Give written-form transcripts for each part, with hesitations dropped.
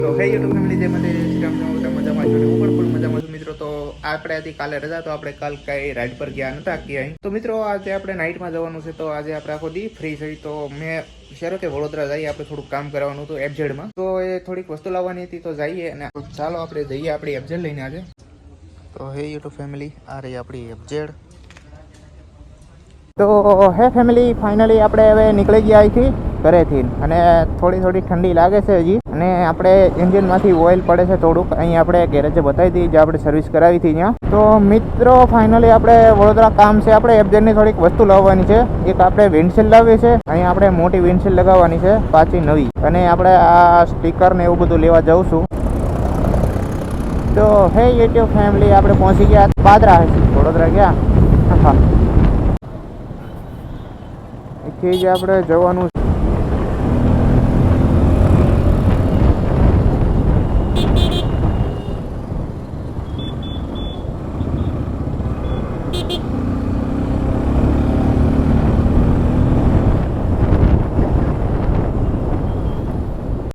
તો હે YouTube family જય માતાજી શ્રી રામ બધા મજામાં છો ને હું પણ ફૂલ મજામાં છું મિત્રો. તો આપણે હતી કાલે રજા, તો આપણે કાલ કઈ રાઈડ પર ગયા નતા ક્યાંય. તો મિત્રો આજે આપણે નાઇટમાં જવાનું છે, તો આજે આપણે આખો દી ફ્રી થઈ. તો મેં વિચાર્યું કે વડોદરા જઈએ, આપણે થોડુંક કામ કરવાનું હતું એફઝેડમાં, તો એ થોડીક વસ્તુ લાવવાની હતી. તો જઈએ અને ચાલો આપણે જઈએ આપણી એફઝેડ લઈને આજે. તો હે યુટ્યુબ ફેમિલી, આ રહી આપણી એફઝેડ. તો હે ફેમિલી, ફાઇનલી આપણે હવે નીકળી ગયા અહીંથી ઘરેથી, અને થોડી ઠંડી લાગે છે હજી, અને આપણે એન્જિનમાંથી ઓઇલ પડે છે થોડુંક. અહીં આપણે ગેરેજે બતાવી હતી, જે આપણે સર્વિસ કરાવી હતી ત્યાં. તો મિત્રો ફાઇનલી આપણે વડોદરા કામ છે, આપણે એફઝેડની થોડીક વસ્તુ લાવવાની છે. એક આપણે વિન્ડશીલ્ડ લાવીએ છે, અહીં આપણે મોટી વિન્ડશીલ્ડ લગાવવાની છે, પાછી નવી, અને આપણે આ સ્ટીકર ને એવું બધું લેવા જઉં છું. તો હે યુટ્યુબ ફેમિલી, આપણે પહોંચી ગયા પાદરા, વડોદરા ગયા. હા, અહીંથી જ આપણે જવાનું.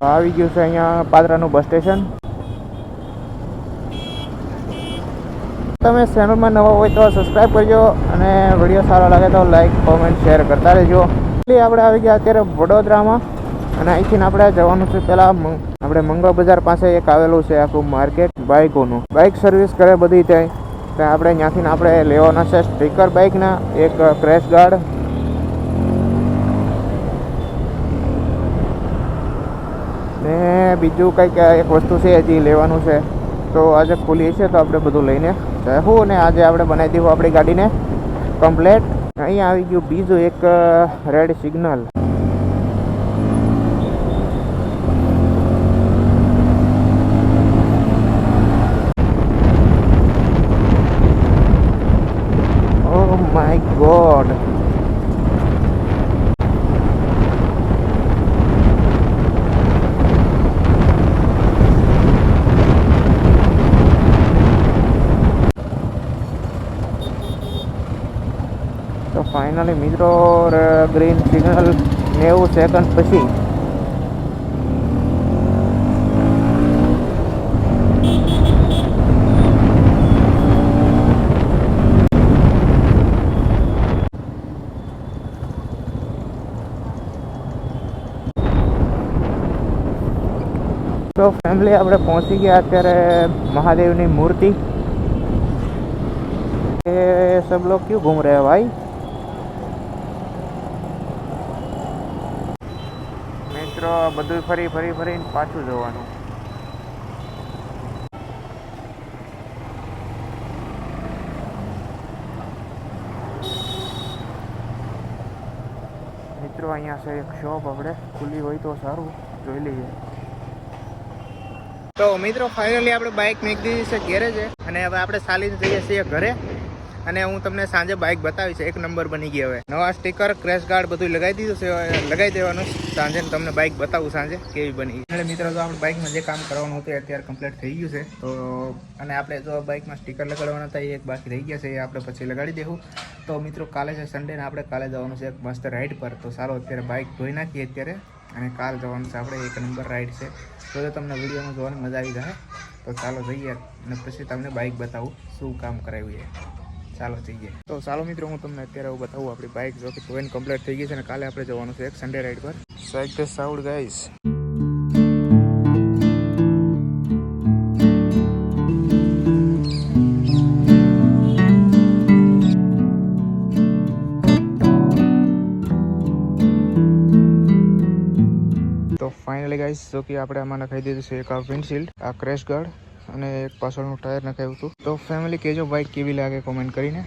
આવી ગયું છે અહીંયા પાદરાનું બસ સ્ટેશન. તમે ચેનલમાં નવા હોય તો સબસ્ક્રાઈબ કરજો, અને વિડીયો સારો લાગે તો લાઈક કોમેન્ટ શેર કરતા રહેજો. આપણે આવી ગયા અત્યારે વડોદરામાં, અને અહીંથી આપણે જવાનું છે પહેલાં આપણે મંગળ બજાર પાસે એક આવેલું છે આખું માર્કેટ બાઇકોનું. બાઇક સર્વિસ કરે બધી ત્યાં આપણે ત્યાંથી આપણે લેવાના છે સ્ટીકર બાઇકના, એક ક્રેશ ગાર્ડ, ને બીજું કંઈક એક વસ્તુ છે હજી લેવાનું છે. તો આજે ખુલી છે તો આપણે બધું લઈને જવું, અને આજે આપણે બનાવી દઈશું આપણી ગાડીને કમ્પ્લેટ. અહીંયા આવી ગયું બીજું એક red signal. Oh my God, તો ફાઇનલી મિત્રો ગ્રીન સિગ્નલ 90 સેકન્ડ પછી તો ફેમિલી આપણે પહોંચી ગયા અત્યારે મહાદેવની મૂર્તિ. ये सब लोग क्यों घूम रहे हैं भाई? મિત્રો બધું ફરીને પાછું જવાનું. મિત્રો અહીંયા છે એક શોપ, આપણે ખુલ્લી હોય તો સારું, જોઈ લઈએ. તો મિત્રો ફાઇનલી આપણે બાઇક મૂકી દીધી છે ગેરેજે, અને હવે આપણે ચાલીને જઈએ છીએ ઘરે. અને હું તમને સાંજે બાઇક બતાવીશ, એક નંબર બની ગઈ. હવે નવા સ્ટીકર ક્રેશ ગાર્ડ બધું લગાવી દીધું છે, લગાવી દેવાનું સાંજે. તમને બાઇક બતાવું સાંજે કેવી બની. એટલે મિત્રો જો આપણે બાઇકમાં જે કામ કરવાનું હતું અત્યારે કમ્પ્લીટ થઈ ગયું છે. તો અને આપણે જો બાઇકમાં સ્ટીકર લગાડવાના હતા, એ એક બાકી રહી ગયા છે, એ આપણે પછી લગાડી દેવું. તો મિત્રો કાલે છે સન્ડે, ને આપણે કાલે જવાનું છે એક મસ્ત રાઈડ પર. તો ચાલો અત્યારે બાઇક ધોઈ નાખીએ અત્યારે, અને કાલ જવાનું છે આપણે. એક નંબર રાઈડ છે, તો તમને વિડીયોમાં જોવાની મજા આવી જાય. તો ચાલો જઈએ, અને પછી તમને બાઇક બતાવું શું કામ કરાવ્યું છે. ચાલો જઈએ. તો ચાલો મિત્રો, હું તમને અત્યારે એવું બતાવું. આપણી બાઇક જો કે ધોઈને કમ્પ્લીટ થઈ ગઈ છે, અને કાલે આપણે જવાનું છે એક સન્ડે રાઈડ પર. સાઈડ સાઉડ ગાઈસ. તો ફાઇનલી ગાઈસ, જો કે આપણે આમાં નખાઈ દીધું છે એક આ વિન્ડશીલ્ડ, આ ક્રેશ ગાર્ડ, અને એક પાછળનું ટાયર નખાવ્યું હતું. તો ફેમિલી કહેજો બાઇક કેવી લાગે કોમેન્ટ કરીને.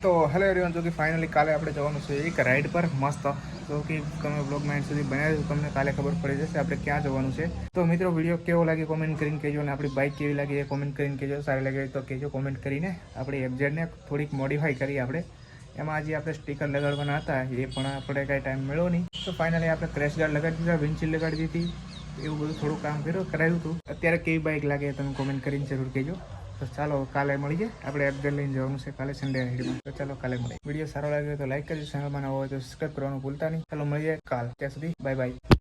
તો હેલો એવરીવન, જો કે ફાઇનલી કાલે આપણે જવાનું છે એક રાઈડ પર મસ્ત. તો કે તમે બ્લોગમાં એન્ડ સુધી બનાવી દો, તમને કાલે ખબર પડી જશે આપણે ક્યાં જવાનું છે. તો મિત્રો વિડીયો કેવો લાગે કોમેન્ટ કરીને કહેજો, અને આપણી બાઇક કેવી લાગી એ કોમેન્ટ કરીને કહેજો. સારી લાગે તો કહેજો કોમેન્ટ કરીને. આપણી એફઝેડને થોડીક મોડિફાઈ કરી આપણે, એમાં હજી આપણે સ્ટીકર લગાડવાના હતા, એ પણ આપણે કાંઈ ટાઈમ મળ્યો નહીં. તો ફાઇનલી આપણે ક્રેશ ગાર્ડ લગાડી દીધા, વિન્ડશીલ્ડ લગાડી દીધી, એવું બધું થોડું કામ કરાવ્યું હતું. અત્યારે કેવી બાઇક લાગે તમે કોમેન્ટ કરીને જરૂર કહેજો. તો ચાલો કાલે મળીએ. આપણે એફઝેડ લઈને જવાનું છે કાલે સન્ડે રાઈડમાં. તો ચાલો કાલે મળીએ. વિડીયો સારો લાગ્યો તો લાઈક કરજો, ચેનલમાં નવો હોય તો સબસ્ક્રાઈબ કરવાનું ભૂલતા નહીં. ચાલો મળીએ કાલ, ત્યાં સુધી બાય બાય.